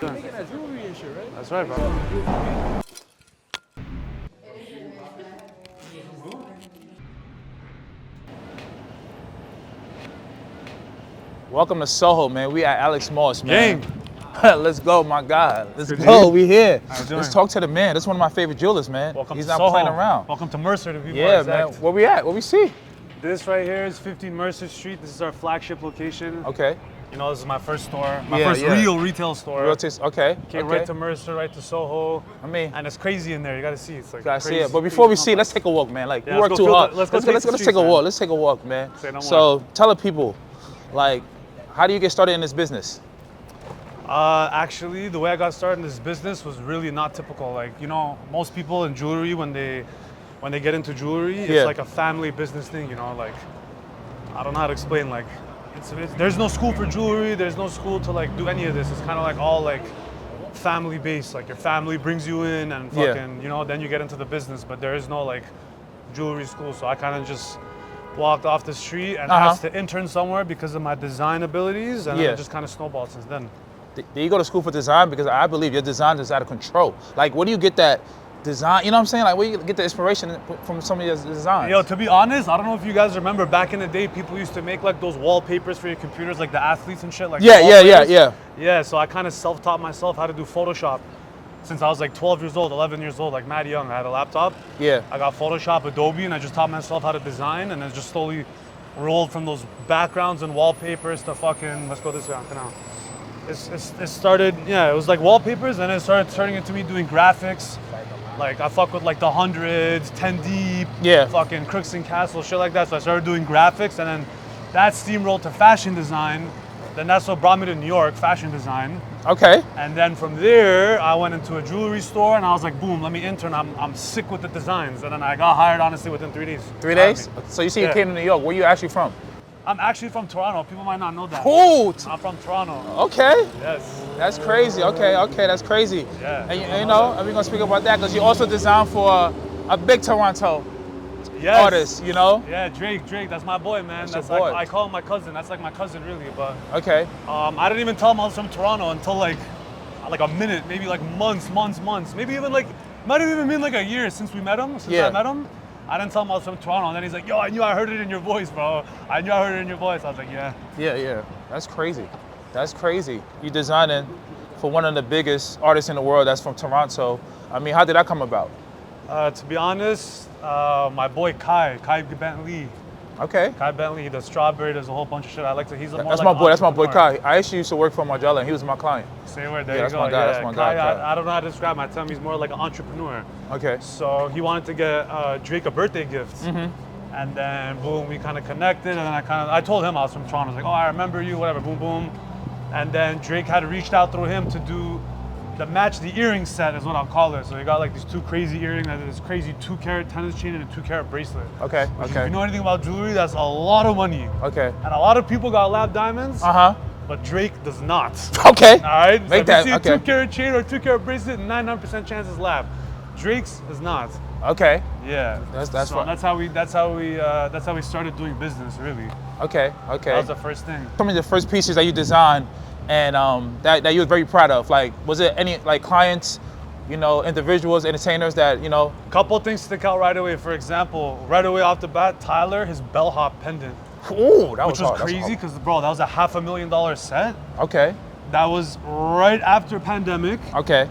Making that jewelry and shit, right? That's right, bro. Welcome to Soho, man. We at Alex Moss, man. Gang. Let's go, my God. Let's Good go. day. We here. How you doing? Let's talk to the man. That's one of my favorite jewelers, man. Welcome He's to not Soho. playing around. Welcome to Mercer, to be more Yeah, exact. man. Where we at? What we see? This right here is 15 Mercer Street. This is our flagship location. Okay. You know, this is my first store, my Yeah, first yeah. real retail store. Real taste. Okay. Came okay. right to Mercer, right to Soho. I mean, And it's crazy in there. You gotta see. It's like gotta see crazy, it. But before we crazy see, let's complex. take a walk, man. Like, Yeah, we work let's go too feel hard. the- let's go let's taste let's the take streets, a walk. man. Let's take a walk, man. Say no more. So tell the people, like, how do you get started in this business? Actually, the way I got started in this business was really not typical. Like, you know, most people in jewelry, when they get into jewelry, Yeah. it's like a family business thing, you know, like, I don't know how to explain, like, there's no school for jewelry, there's no school to like do any of this. It's kind of like all like family based, like your family brings you in and Yeah. fucking, you know, then you get into the business, but there is no like jewelry school. So I kind of just walked off the street and asked to intern somewhere because of my design abilities, and then Yeah. it just kind of snowballed since then. Did you go to school for design? Because I believe your design is out of control. Like, where do you get that design? You know what I'm saying? Like, where do you get the inspiration from some of your designs? Yo, to be honest, I don't know if you guys remember back in the day, people used to make like those wallpapers for your computers, like the athletes and shit. Like Yeah, the yeah, yeah, wallpapers. yeah. Yeah, so I kind of self-taught myself how to do Photoshop since I was like 12 years old, 11 years old, like mad young. I had a laptop. Yeah. I got Photoshop, Adobe, and I just taught myself how to design, and then just slowly rolled from those backgrounds and wallpapers to fucking, let's go this way, now. It started, yeah, it was like wallpapers, and it started turning into me doing graphics. Like I fuck with like the hundreds, 10 deep, Yeah. fucking Crooks and Castle, shit like that. So I started doing graphics, and then that steamrolled to fashion design. Then that's what brought me to New York, fashion design. Okay. And then from there, I went into a jewelry store, and I was like, boom, let me intern. I'm sick with the designs. And then I got hired, honestly, within 3 days. 3 days? So you see, you Yeah. came to New York. Where you actually from? I'm actually from Toronto. People might not know that. Cool. I'm from Toronto. Okay. Yes. That's crazy. Okay, that's crazy. Yeah. And you know, and we're gonna speak about that because you also designed for a big Toronto Yes. artist. You know. Yeah, Drake, that's my boy, man. That's your That's boy. like, I call him my cousin. That's like my cousin, really. But Okay. I didn't even tell him I was from Toronto until like a minute, maybe like months. Maybe even like, might have even been like a year since we met him, Yeah. I met him. I didn't tell him I was from Toronto, and then he's like, yo, I knew I heard it in your voice, bro. I knew I heard it in your voice. I was like, yeah. Yeah. That's crazy. That's crazy. You designing for one of the biggest artists in the world that's from Toronto. I mean, how did that come about? To be honest, my boy Kai Bentley. Okay. Kai Bentley, he does strawberry, does a whole bunch of shit. I like to, he's a more That's like my boy. That's my boy entrepreneur. Kai. I actually used to work for Margiela, and he was my client. Say where, there Yeah, you that's go. my guy, Yeah, that's my Kai, guy, Kai. I don't know how to describe him. I tell him he's more like an entrepreneur. Okay. So he wanted to get Drake a birthday gift. Mm-hmm. And then boom, we kind of connected, and then I told him I was from Toronto. I was like, oh, I remember you, whatever, boom, boom. And then Drake had reached out through him to do the earring set is what I'll call it. So he got like these two crazy earrings, and this crazy 2-carat tennis chain and a 2-carat bracelet. Okay. Which, Okay. if you know anything about jewelry, that's a lot of money. Okay. And a lot of people got lab diamonds, but Drake does not. Okay. All right. Make so if that. you see a Okay. 2-carat chain or a 2-carat bracelet, 99% chance is lab. Drake's is not. Okay. Yeah. That's so fine. that's how we started doing business, really. Okay. Okay. That was the first thing. Some of the first pieces that you designed and that you were very proud of. Like, was it any like clients, you know, individuals, entertainers that, you know? Couple things stick out right away. For example, right away off the bat, Tyler, his bellhop pendant. Ooh, that Which was hard. That's crazy hard. because, bro, that was a $500,000 set. Okay. That was right after pandemic. Okay.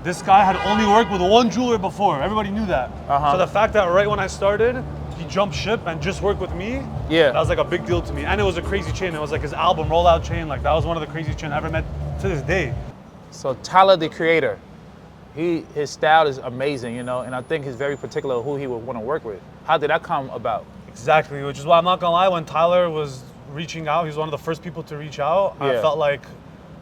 This guy had only worked with one jeweler before. Everybody knew that. Uh-huh. So the fact that right when I started, he jumped ship and just worked with me, Yeah. that was like a big deal to me. And it was a crazy chain. It was like his album rollout chain. Like that was one of the craziest chains I ever met to this day. So Tyler, the creator, his style is amazing, you know, and I think he's very particular who he would want to work with. How did that come about? Exactly, which is why I'm not gonna lie, when Tyler was reaching out, he was one of the first people to reach out. I Yeah. felt like,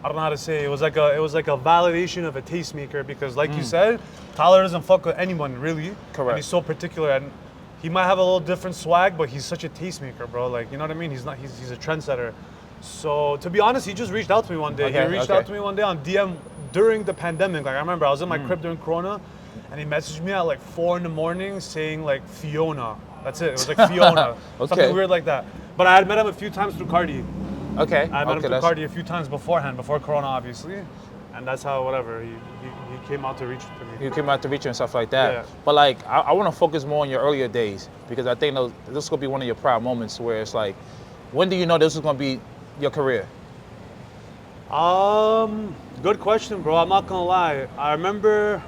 I don't know how to say, it was like a validation of a tastemaker because like you said, Tyler doesn't fuck with anyone really. Correct. And he's so particular, and he might have a little different swag, but he's such a tastemaker, bro. Like, you know what I mean? He's a trendsetter. So to be honest, he just reached out to me one day. Okay, He reached okay. out to me one day on DM during the pandemic. Like I remember I was in my crib during Corona, and he messaged me at like 4 in the morning saying like Fiona. That's it. It was like Fiona. Okay. Something weird like that. But I had met him a few times through Cardi. Okay. I met him through that's- Cardi a few times beforehand, before Corona, obviously. and that's how whatever he came out to reach to me. You came out to reach you and stuff like that. Yeah. But like, I want to focus more on your earlier days because I think this is gonna be one of your proud moments where it's like, when do you know this is gonna be your career? Good question, bro. I'm not gonna lie. I remember.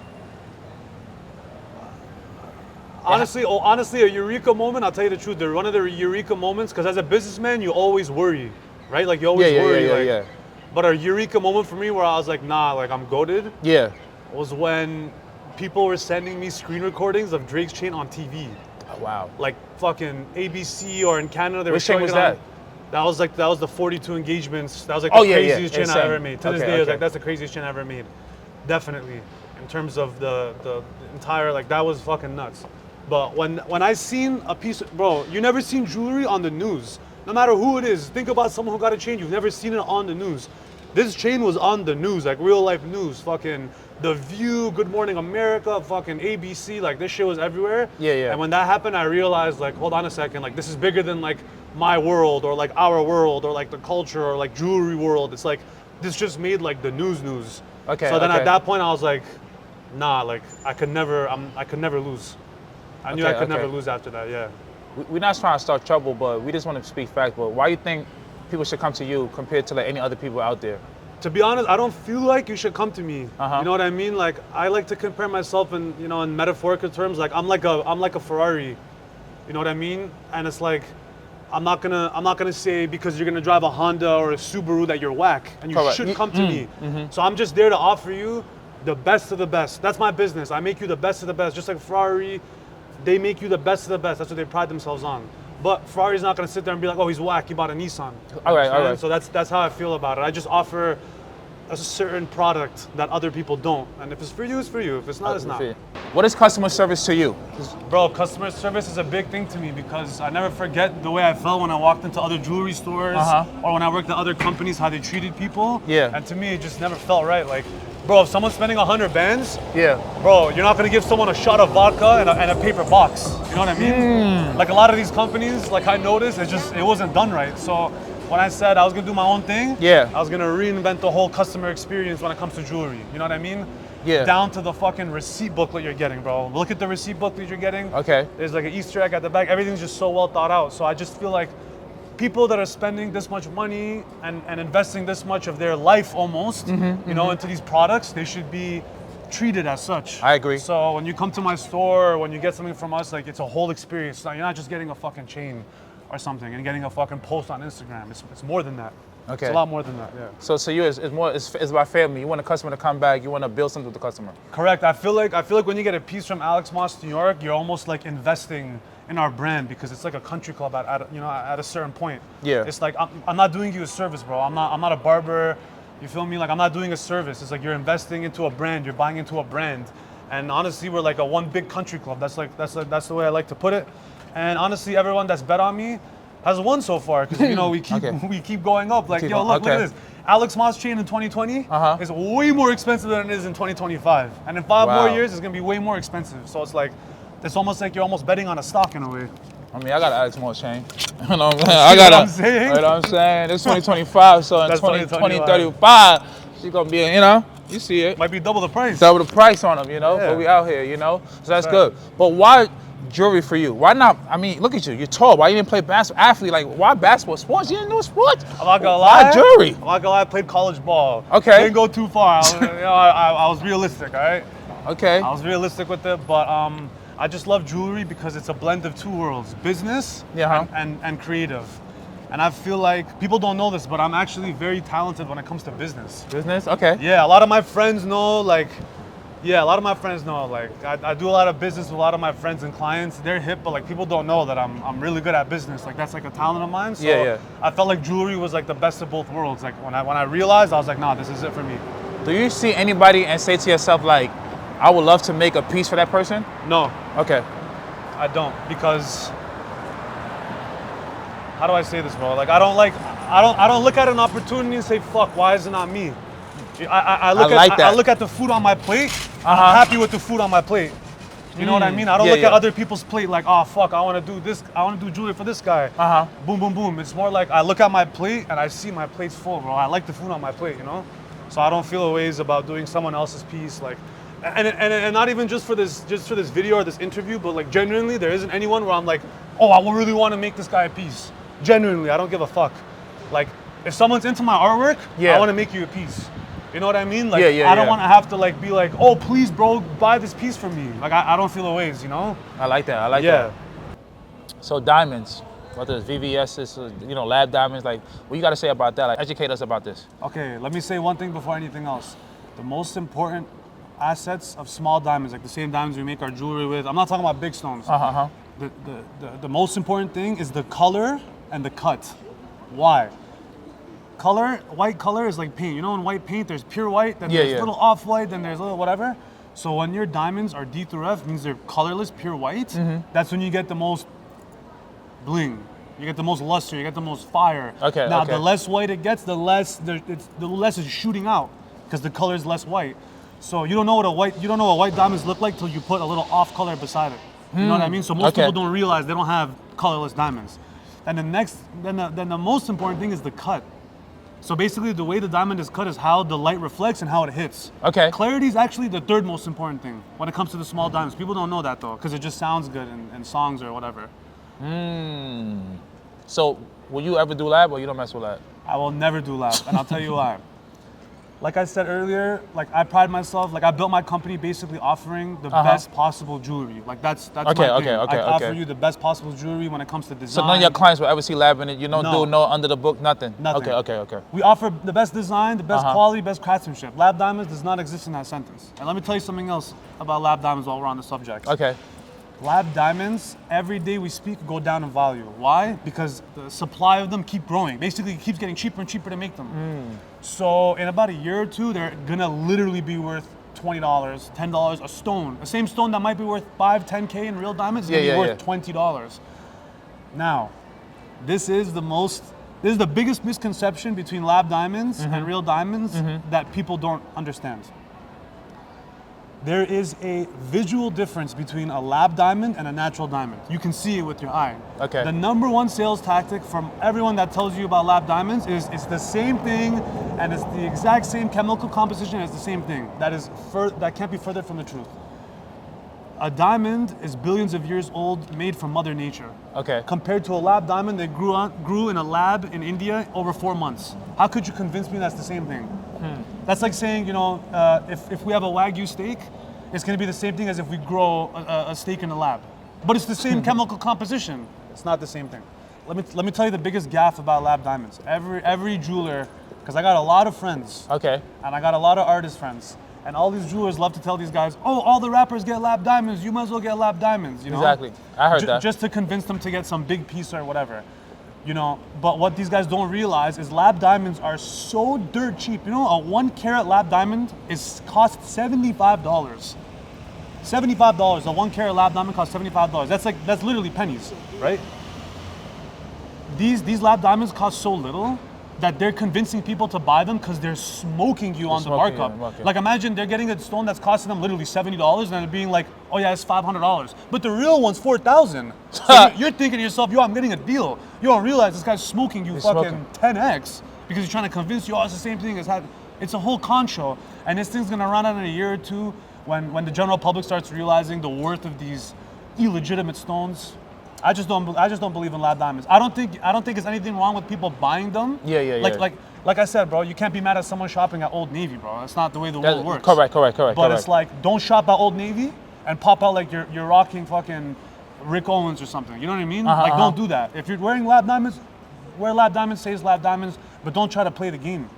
Honestly, a eureka moment. I'll tell you the truth. They're one of the eureka moments because as a businessman, you always worry, right? Like you always worry. Yeah. But a eureka moment for me where I was like, nah, like I'm goated. Yeah. Was when people were sending me screen recordings of Drake's chain on TV. Oh, wow. Like fucking ABC or in Canada, they were Which chain showing was it on. that? That was the 42 engagements. That was like the craziest chain I Insane. ever made. To this Okay, day, I was okay. like, that's the craziest chain I ever made. Definitely. In terms of the entire, like that was fucking nuts. But when I seen a piece of, bro, you never seen jewelry on the news. No matter who it is, think about someone who got a chain, you've never seen it on the news. This chain was on the news, like real life news. Fucking The View, Good Morning America, fucking ABC, like this shit was everywhere. Yeah. And when that happened, I realized like, hold on a second, like this is bigger than like my world or like our world or like the culture or like jewelry world. It's like, this just made like the news. Okay. So then okay. at that point I was like, nah, like I could never lose. I knew I could never lose after that, yeah. We're not trying to start trouble, but we just want to speak facts. But why do you think people should come to you compared to like any other people out there? To be honest, I don't feel like you should come to me. Uh-huh. You know what I mean? Like I like to compare myself in, you know, in metaphorical terms. Like I'm like a Ferrari. You know what I mean? And it's like I'm not gonna say because you're gonna drive a Honda or a Subaru that you're whack and you Correct. should come to me. So I'm just there to offer you the best of the best. That's my business. I make you the best of the best. Just like Ferrari, they make you the best of the best. That's what they pride themselves on. But Ferrari's not gonna sit there and be like, oh, he's whack, he bought a Nissan. All right. So that's how I feel about it. I just offer a certain product that other people don't. And if it's for you, it's for you. If it's not, it's not. What is customer service to you? Bro, customer service is a big thing to me because I never forget the way I felt when I walked into other jewelry stores or when I worked at other companies, how they treated people. Yeah. And to me, it just never felt right. Like, bro, if someone's spending 100 bands, Yeah. bro, you're not gonna give someone a shot of vodka and a paper box. You know what I mean? Like a lot of these companies, like I noticed, it wasn't done right. So when I said I was gonna do my own thing, Yeah. I was gonna reinvent the whole customer experience when it comes to jewelry. You know what I mean? Yeah. Down to the fucking receipt booklet you're getting, bro. Look at the receipt booklet you're getting. Okay. There's like an Easter egg at the back. Everything's just so well thought out. So I just feel like people that are spending this much money and investing this much of their life almost, you know, into these products, they should be treated as such. I agree. So when you come to my store, when you get something from us, like it's a whole experience. You're not just getting a fucking chain or something and getting a fucking post on Instagram. It's more than that. Okay. It's a lot more than that, yeah. So you it's about family. You want a customer to come back. You want to build something with the customer. Correct. I feel like when you get a piece from Alex Moss New York, you're almost like investing in our brand because it's like a country club at a certain point. Yeah. It's like I'm not doing you a service, bro. I'm not a barber. You feel me? Like I'm not doing a service. It's like you're investing into a brand. You're buying into a brand. And honestly, we're like a one big country club. That's the way I like to put it. And honestly, everyone that's bet on me has won so far because you know we keep going up. Like look at this. Alex Moss chain in 2020 is way more expensive than it is in 2025, and in 5 more years it's gonna be way more expensive. So it's like it's almost like you're almost betting on a stock in a way. I mean, I got an Alex Moss chain. You know what I'm saying? You know what I'm saying? It's 2025, so in 2035, she's gonna be, you know, you see it. Might be double the price. Double the price on them, you know. Yeah. But we out here, you know. So that's good. But why jewelry for you? Why not? I mean, look at you. You're tall. Why you didn't play basketball? Athlete, like why basketball? Sports? You didn't do sports. I'm not gonna lie. Why jewelry? I'm not gonna lie. I played college ball. Okay. Didn't go too far. I was realistic. All right. Okay. I was realistic with it, but I just love jewelry because it's a blend of two worlds: business and creative. And I feel like people don't know this, but I'm actually very talented when it comes to business. Business? Okay. Yeah, a lot of my friends know, like, I do a lot of business with a lot of my friends and clients. They're hip, but like people don't know that I'm really good at business. Like that's like a talent of mine. So Yeah. I felt like jewelry was like the best of both worlds. Like when I realized, I was like, nah, this is it for me. Do you see anybody and say to yourself like, I would love to make a piece for that person? No, Okay. I don't, because how do I say this, bro? Like I don't look at an opportunity and say, fuck, why is it not me? I look at the food on my plate. I'm happy with the food on my plate. You know what I mean? I don't look at other people's plate like, oh fuck, I want to do this. I want to do jewelry for this guy. Boom, boom, boom. It's more like I look at my plate and I see my plate's full, bro. I like the food on my plate, you know. So I don't feel a ways about doing someone else's piece. Like, and not even just for this video or this interview, but like genuinely, there isn't anyone where I'm like, oh, I really want to make this guy a piece. Genuinely, I don't give a fuck. Like, if someone's into my artwork, I want to make you a piece. You know what I mean? Like, I don't want to have to like be like, oh, please, bro, buy this piece from me. Like, I don't feel a ways, you know? I like that. I like that. So diamonds, whether it's VVS's, you know, lab diamonds, like, what you got to say about that? Like, educate us about this. Okay, let me say one thing before anything else. The most important assets of small diamonds, like the same diamonds we make our jewelry with, I'm not talking about big stones. The most important thing is the color and the cut. Why? Color, white color is like paint. You know, in white paint, there's pure white, then there's a little off-white, then there's a little whatever. So when your diamonds are D through F, means they're colorless, pure white, that's when you get the most bling. You get the most luster, you get the most fire. Okay. Now, the less white it gets, the less it's shooting out, because the color is less white. So you don't know what white diamonds look like till you put a little off color beside it. You know what I mean? So most people don't realize they don't have colorless diamonds. And the most important thing is the cut. So basically, the way the diamond is cut is how the light reflects and how it hits. Okay. Clarity is actually the third most important thing when it comes to the small diamonds. People don't know that though, because it just sounds good in songs or whatever. So, will you ever do lab, or you don't mess with lab? I will never do lab, and I'll tell you why. Like I said earlier, like I pride myself, like I built my company basically offering the best possible jewelry. Like that's my thing. I offer you the best possible jewelry when it comes to design. So none of your clients will ever see lab in it? You don't do no under the book, nothing? Nothing. Okay. We offer the best design, the best quality, best craftsmanship. Lab diamonds does not exist in that sentence. And let me tell you something else about lab diamonds while we're on the subject. Okay. Lab diamonds, every day we speak, go down in value. Why? Because the supply of them keep growing. Basically, it keeps getting cheaper and cheaper to make them. So in about a year or two, they're gonna literally be worth $20, $10 a stone. The same stone that might be worth $5, $10K in real diamonds is gonna be worth $20. Now, this is the biggest misconception between lab diamonds and real diamonds that people don't understand. There is a visual difference between a lab diamond and a natural diamond. You can see it with your eye. Okay. The number one sales tactic from everyone that tells you about lab diamonds is it's the same thing and it's the exact same chemical composition as the same thing. That can't be further from the truth. A diamond is billions of years old, made from Mother Nature. Okay. Compared to a lab diamond that grew in a lab in India over 4 months. How could you convince me that's the same thing? That's like saying, you know, if we have a Wagyu steak, it's going to be the same thing as if we grow a steak in a lab. But it's the same chemical composition. It's not the same thing. Let me tell you the biggest gaffe about lab diamonds. Every jeweler, because I got a lot of friends. Okay. And I got a lot of artist friends. And all these jewelers love to tell these guys, oh, all the rappers get lab diamonds. You might as well get lab diamonds. You know? Exactly. I heard that. Just to convince them to get some big piece or whatever. You know, but what these guys don't realize is lab diamonds are so dirt cheap. You know, a 1 carat lab diamond costs $75. $75. A 1 carat lab diamond costs $75. That's literally pennies, right? These lab diamonds cost so little that they're convincing people to buy them because they're smoking you on the markup. Like imagine they're getting a stone that's costing them literally $70 and they're being like, oh yeah, it's $500. But the real one's $4,000. So you're thinking to yourself, yo, I'm getting a deal. You don't realize this guy's smoking you 10x because he's trying to convince you, oh, it's the same thing as that. It's a whole con show. And this thing's gonna run out in a year or two when the general public starts realizing the worth of these illegitimate stones. I just don't believe in lab diamonds. I don't think there's anything wrong with people buying them. Like I said, bro, you can't be mad at someone shopping at Old Navy, bro. That's not the way the world works. Correct. But it's like, don't shop at Old Navy and pop out like you're rocking fucking Rick Owens or something. You know what I mean? Don't do that. If you're wearing lab diamonds, wear lab diamonds, say it's lab diamonds, but don't try to play the game.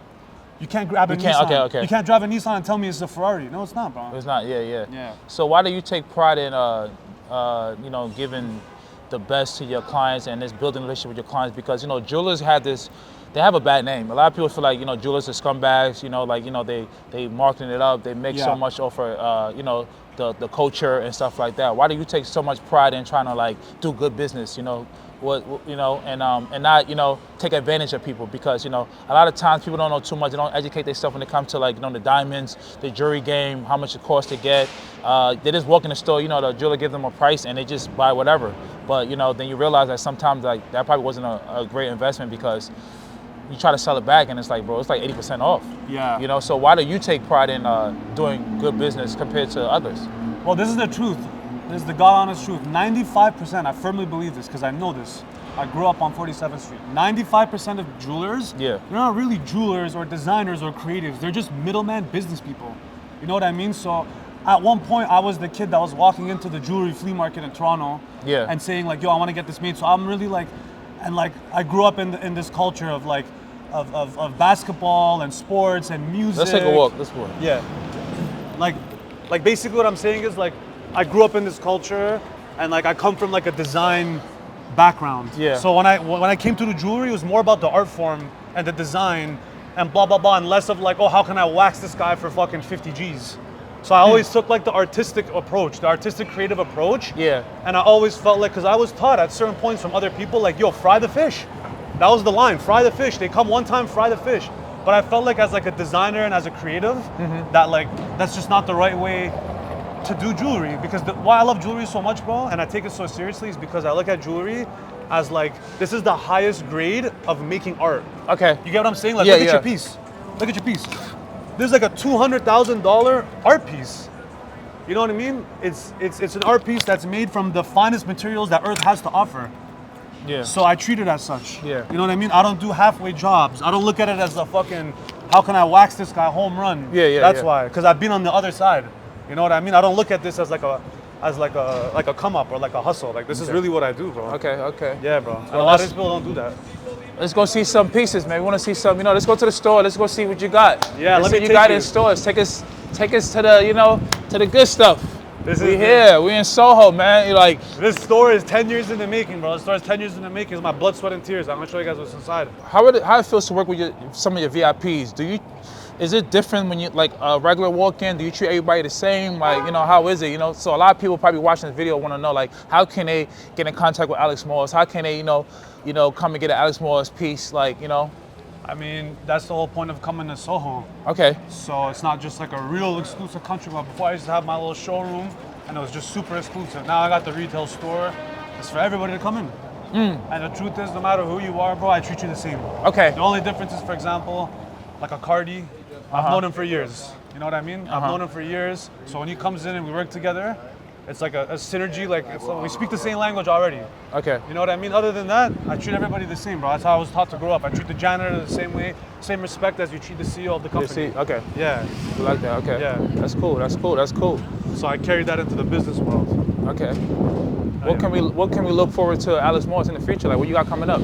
You can't grab a Nissan. Okay. You can't drive a Nissan and tell me it's a Ferrari. No, it's not, bro. It's not. Yeah. So why do you take pride in you know, giving the best to your clients and this building a relationship with your clients? Because, you know, jewelers they have a bad name. A lot of people feel like, you know, jewelers are scumbags, you know, like, you know, they marketing it up, they make so much off of, you know, the culture and stuff like that. Why do you take so much pride in trying to like do good business, you know, you know, and not, you know, take advantage of people? Because, you know, a lot of times people don't know too much. They don't educate themselves when it comes to, like, you know, the diamonds, the jewelry game, how much it costs to get. They just walk in the store, you know, the jeweler gives them a price and they just buy whatever. But, you know, then you realize that sometimes like that probably wasn't a great investment because you try to sell it back and it's like, bro, it's like 80% off. Yeah. You know, so why do you take pride in doing good business compared to others? Well, this is the truth. This is the God honest truth. 95%, I firmly believe this because I know this. I grew up on 47th Street. 95% of jewelers, they're not really jewelers or designers or creatives. They're just middleman business people. You know what I mean? So at one point, I was the kid that was walking into the jewelry flea market in Toronto and saying like, yo, I want to get this made. So I'm really like, and like, I grew up in this culture of like, of basketball and sports and music. Let's take a walk. Let's walk. Yeah. Like basically what I'm saying is like, I grew up in this culture and like I come from like a design background. Yeah. So when I came to the jewelry, it was more about the art form and the design and blah, blah, blah, and less of like, oh, how can I wax this guy for fucking 50 G's? So I always took like the artistic approach, the artistic creative approach. Yeah. And I always felt like, cause I was taught at certain points from other people like, yo, fry the fish. That was the line, fry the fish. They come one time, fry the fish. But I felt like as like a designer and as a creative, that like, that's just not the right way to do jewelry, because why I love jewelry so much, bro, and I take it so seriously is because I look at jewelry as like, this is the highest grade of making art. Okay. You get what I'm saying? Like, look at your piece. Look at your piece. This is like a $200,000 art piece. You know what I mean? It's an art piece that's made from the finest materials that Earth has to offer. Yeah. So I treat it as such. Yeah. You know what I mean? I don't do halfway jobs. I don't look at it as a fucking, how can I wax this guy home run? That's why, because I've been on the other side. You know what I mean? I don't look at this as like a come up or like a hustle. Like this is really what I do, bro. Okay. Yeah, bro. And a lot of people don't do that. Let's go see some pieces, man. We want to see some. You know, let's go to the store. Let's go see what you got. Yeah, let's see what you got in stores. Take us to the, you know, to the good stuff. We here. We in Soho, man. You're like, this store is 10 years in the making, bro. This store is 10 years in the making. It's my blood, sweat, and tears. I'm gonna show you guys what's inside. How it feels to work with some of your VIPs? Is it different when you like a regular walk-in? Do you treat everybody the same? Like, you know, how is it? You know, so a lot of people probably watching this video want to know, like, how can they get in contact with Alex Morris? How can they, you know, come and get an Alex Morris piece? Like, you know. I mean, that's the whole point of coming to Soho. Okay. So it's not just like a real exclusive country club. Before I used to have my little showroom, and it was just super exclusive. Now I got the retail store. It's for everybody to come in. And the truth is, no matter who you are, bro, I treat you the same. Okay. The only difference is, for example, like a Cardi. I've known him for years. You know what I mean? I've known him for years. So when he comes in and we work together, it's like a synergy. Like we speak the same language already. Okay. You know what I mean? Other than that, I treat everybody the same, bro. That's how I was taught to grow up. I treat the janitor the same way, same respect as you treat the CEO of the company. Okay. Yeah. You like that? Okay. Yeah. That's cool. So I carried that into the business world. Okay. What can we look forward to Alex Morris in the future? Like, what you got coming up?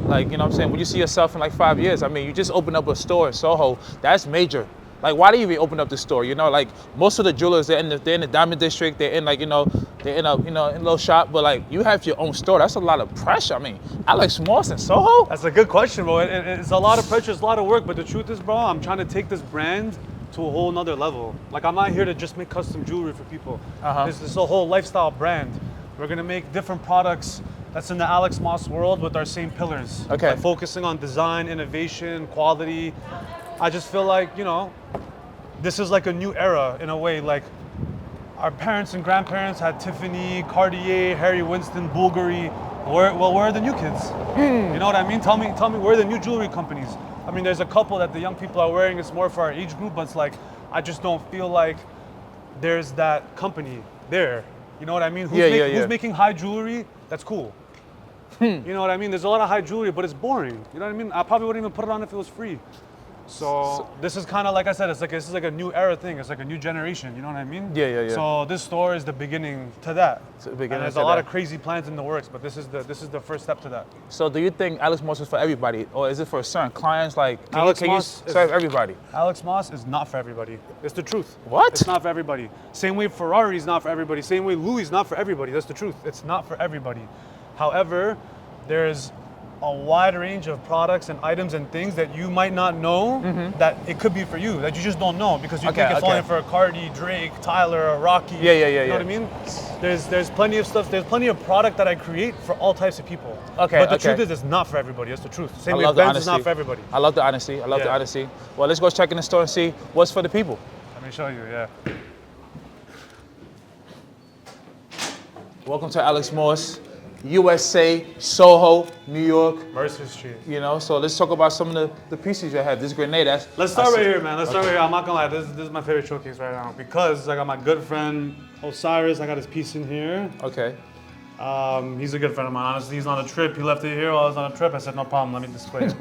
Like, you know what I'm saying? Would you see yourself in like 5 years? I mean, you just opened up a store in Soho. That's major. Like, why do you even open up the store? You know, like most of the jewelers, they're in the Diamond District. They're in like, you know, they're in a little shop. But like, you have your own store. That's a lot of pressure. I mean, Alex Morris in Soho? That's a good question, bro. It's a lot of pressure. It's a lot of work. But the truth is, bro, I'm trying to take this brand to a whole nother level. Like, I'm not here to just make custom jewelry for people. This is a whole lifestyle brand. We're gonna make different products that's in the Alex Moss world with our same pillars. Okay. Like focusing on design, innovation, quality. I just feel like, you know, this is like a new era in a way. Like our parents and grandparents had Tiffany, Cartier, Harry Winston, Bulgari. Where are the new kids? You know what I mean? Tell me where are the new jewelry companies? I mean, there's a couple that the young people are wearing. It's more for our age group, but it's like, I just don't feel like there's that company there. You know what I mean? Who's making high jewelry? That's cool. You know what I mean? There's a lot of high jewelry, but it's boring. You know what I mean? I probably wouldn't even put it on if it was free. So this is kind of, like I said, this is like a new era thing. It's like a new generation. You know what I mean? Yeah. So this store is the beginning to that. And there's a lot of crazy plans in the works, but this is the first step to that. So do you think Alex Moss is for everybody, or is it for certain clients? Like, can you serve everybody? Alex Moss is not for everybody. It's the truth. What? It's not for everybody. Same way Ferrari's not for everybody. Same way Louis not for everybody. That's the truth. It's not for everybody. However, there's a wide range of products and items and things that you might not know that it could be for you, that you just don't know because you think it's only for a Cardi, Drake, Tyler, or Rocky. You know what I mean? There's plenty of stuff. There's plenty of product that I create for all types of people. But the truth is, it's not for everybody. That's the truth. Same way Benz is not for everybody. I love the honesty. The honesty. Well, let's go check in the store and see what's for the people. Let me show you. Yeah. Welcome to Alex Morris. USA, Soho, New York. Mercer Street. You know, so let's talk about some of the pieces you have. This grenade, Let's start right here, man. Let's start right here. I'm not gonna lie, this is my favorite showcase right now because I got my good friend Osiris. I got his piece in here. Okay. He's a good friend of mine. Honestly, he's on a trip. He left it here while I was on a trip. I said, no problem, let me display it.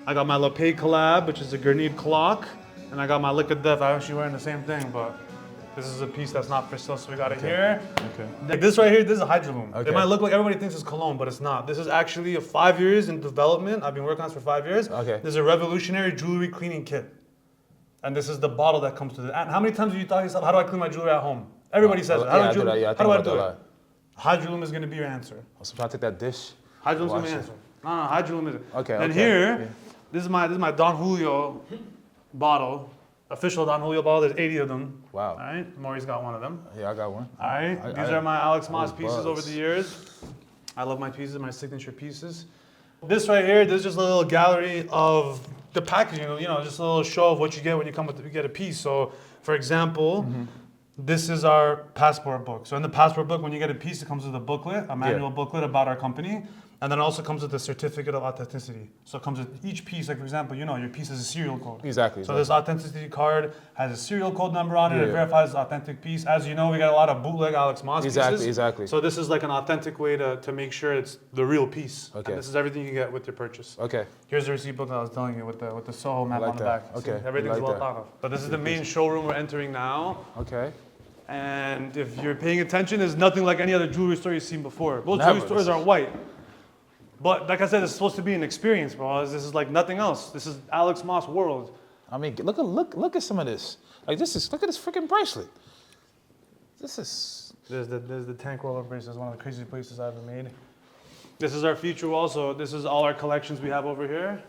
I got my LePay collab, which is a grenade clock, and I got my Lick of Death. I'm actually wearing the same thing, but this is a piece that's not for sale, so we got it here. Okay. Like this right here, this is a Hydrolume. Okay. It might look like everybody thinks it's cologne, but it's not. This is actually a 5 years in development. I've been working on this for 5 years. Okay. This is a revolutionary jewelry cleaning kit. And this is the bottle that comes with it. And how many times have you thought to yourself, how do I clean my jewelry at home? Everybody says it. How do I do it? Hydrolume is gonna be your answer. So if I take that dish. Hydrolume's gonna be your answer. No, Hydrolume is it. Okay. And here, this is my Don Julio bottle. Official Don Julio bottle. There's 80 of them. Wow. All right. Maury's got one of them. Yeah, I got one. All right. These are my Alex Moss pieces buzzed. over the years. I love my pieces, my signature pieces. This right here, this is just a little gallery of the packaging. You know, just a little show of what you get when you get a piece. So, for example, this is our passport book. So in the passport book, when you get a piece, it comes with a booklet, a manual booklet about our company. And then it also comes with a certificate of authenticity. So it comes with each piece, like for example, you know, your piece has a serial code. Exactly. So this authenticity card has a serial code number on it. It verifies the authentic piece. As you know, we got a lot of bootleg Alex Moss pieces. Exactly. So this is like an authentic way to make sure it's the real piece. Okay. And this is everything you get with your purchase. Okay. Here's the receipt book that I was telling you with the Soho map like on the that. back. Okay. See, everything's like well that. thought of. But this is the main showroom we're entering now. Okay. And if you're paying attention, there's nothing like any other jewelry store you've seen before. Most Never. jewelry stores are white. But like I said, it's supposed to be an experience, bro. This is like nothing else. This is Alex Moss world. I mean, look at some of this. Like look at this freaking bracelet. This is. There's the tank roller bracelet. It's one of the craziest bracelets I've ever made. This is our feature wall. So this is all our collections we have over here.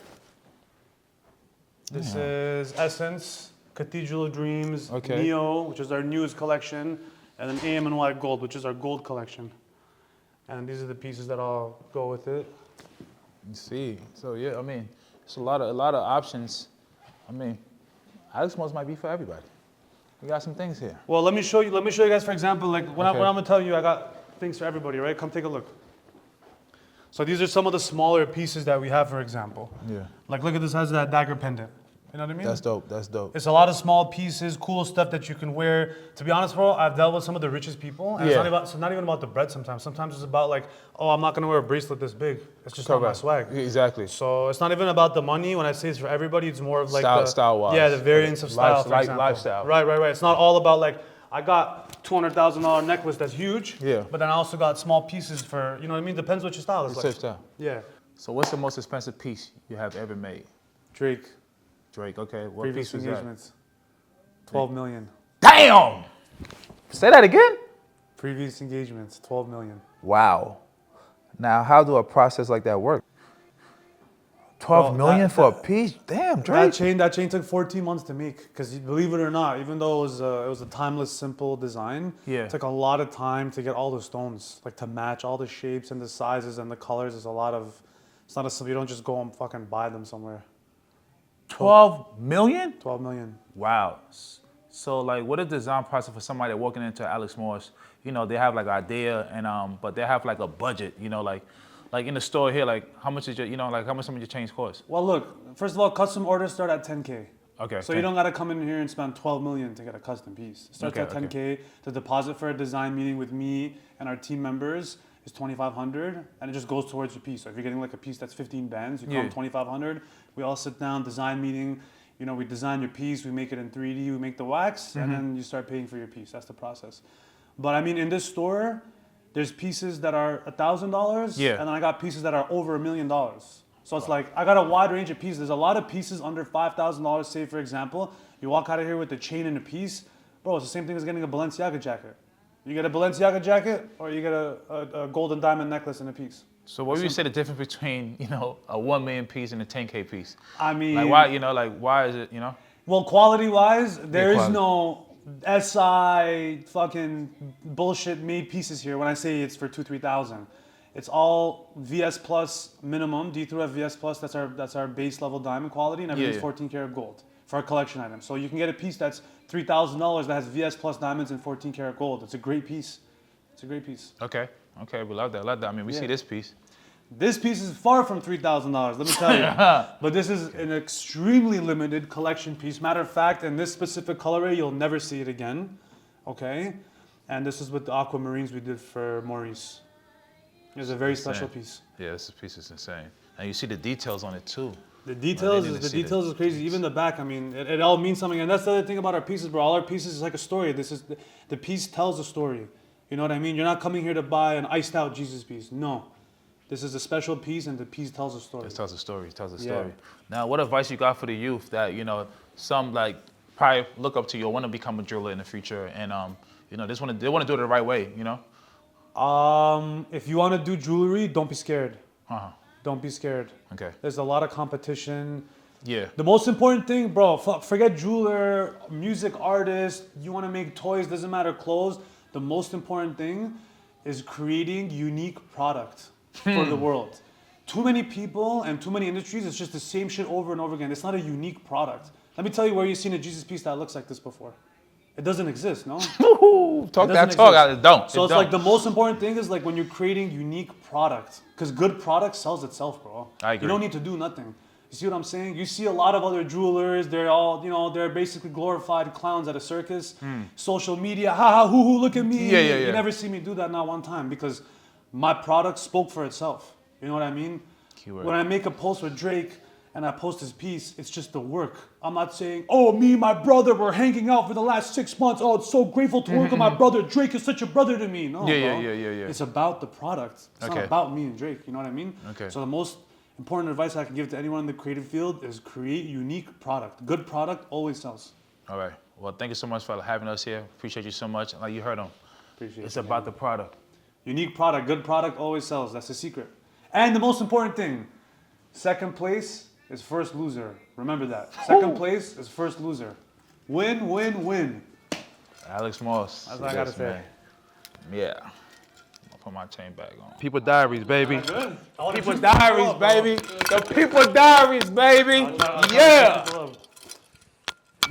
This is Essence, Cathedral of Dreams, Neo, which is our newest collection, and then AM and White Gold, which is our gold collection. And these are the pieces that all go with it. You see, so yeah, I mean, it's a lot of options. I mean, Alex Moss might be for everybody. We got some things here. Well, let me show you guys, for example, like when I'm gonna tell you, I got things for everybody, right? Come take a look. So these are some of the smaller pieces that we have, for example. Yeah. Like look at this, has that dagger pendant. You know what I mean? That's dope. That's dope. It's a lot of small pieces, cool stuff that you can wear. To be honest, bro, I've dealt with some of the richest people, and it's not even about the bread sometimes. Sometimes it's about like, oh, I'm not gonna wear a bracelet this big. It's just not my swag. Exactly. So it's not even about the money. When I say it's for everybody, it's more of like style-wise. Yeah, the variance of style, for example. Lifestyle. Right. It's not all about like, I got $200,000 necklace that's huge. Yeah. But then I also got small pieces for, you know what I mean? Depends what your style is like. Style. Yeah. So what's the most expensive piece you have ever made? Drake. Okay. What Previous piece was engagements. 12 million. Damn! Say that again? Previous engagements, 12 million. Wow. Now, how do a process like that work? 12 million for a piece? Damn, Drake. That chain took 14 months to make. Because believe it or not, even though it was a timeless, simple design, it took a lot of time to get all the stones, like to match all the shapes and the sizes and the colors. It's not a simple, you don't just go and fucking buy them somewhere. 12 million? 12 million. Wow. So like, what is the design process for somebody walking into Alex Moss? You know, they have like an idea and but they have like a budget. You know, like in the store here, like how much is how much some of your chains cost? Well, look, first of all, custom orders start at 10K. Okay. So you don't gotta come in here and spend 12 million to get a custom piece. It starts at 10K. The deposit for a design meeting with me and our team members is 2,500, and it just goes towards your piece. So if you're getting like a piece that's 15 bands, you come 2,500. We all sit down, design meeting. You know, we design your piece, we make it in 3D, we make the wax, and then you start paying for your piece. That's the process. But I mean, in this store, there's pieces that are $1,000, and then I got pieces that are over $1 million. So it's like, I got a wide range of pieces. There's a lot of pieces under $5,000, say for example, you walk out of here with a chain and a piece, bro, it's the same thing as getting a Balenciaga jacket. You get a Balenciaga jacket, or you get a golden diamond necklace and a piece. So what would you say the difference between, a 1 million piece and a 10K piece? I mean, like why is it, Well, quality-wise, there is no SI fucking bullshit made pieces here when I say it's for 2,000-3,000. It's all VS Plus minimum. D through F VS Plus, that's our base level diamond quality, and everything's 14 karat gold for our collection item. So you can get a piece that's $3,000 that has VS Plus diamonds and 14 karat gold. It's a great piece. It's a great piece. Okay. Okay, we love that. Love that. I mean, we see this piece. This piece is far from $3,000, let me tell you. But this is an extremely limited collection piece. Matter of fact, in this specific colorway, you'll never see it again. Okay? And this is with the aquamarines we did for Maurice. It's a very special piece. Yeah, this piece is insane. And you see the details on it too. The details is crazy. Even the back, I mean, it all means something. And that's the other thing about our pieces, bro. All our pieces is like a story. This is the piece tells a story. You know what I mean? You're not coming here to buy an iced out Jesus piece. No. This is a special piece, and the piece tells a story. It tells a story. It tells a story. Now, what advice you got for the youth that, you know, some like probably look up to you or want to become a jeweler in the future, and you know, they want to do it the right way, you know? If you want to do jewelry, don't be scared. Don't be scared. Okay. There's a lot of competition. Yeah. The most important thing, bro, forget jeweler, music artist, you want to make toys, doesn't matter, clothes. The most important thing is creating unique product for the world. Too many people and too many industries, it's just the same shit over and over again. It's not a unique product. Let me tell you where you've seen a Jesus piece that looks like this before. It doesn't exist, no? Talk that talk. It don't. So it's like the most important thing is like when you're creating unique product, because good product sells itself, bro. I agree. You don't need to do nothing. You see what I'm saying? You see a lot of other jewelers, they're all, you know, they're basically glorified clowns at a circus. Social media, ha ha, hoo hoo, look at me. Yeah. You never see me do that not one time because my product spoke for itself. You know what I mean? Keyword. When I make a post with Drake and I post his piece, it's just the work. I'm not saying, oh, me and my brother were hanging out for the last 6 months. Oh, it's so grateful to work with my brother. Drake is such a brother to me. No, bro. It's about the product. It's not about me and Drake. You know what I mean? Okay. So the most important advice I can give to anyone in the creative field is create unique product. Good product always sells. All right. Well, thank you so much for having us here. Appreciate you so much. Like you heard him. Appreciate it. It's about the product. Unique product, good product always sells. That's the secret. And the most important thing, second place is first loser. Remember that. Second place is first loser. Win, win, win. Alex Moss. That's what I gotta say. Yeah. I'll put my chain back on. People diaries, baby. People diaries, baby. The people diaries, baby. Yeah.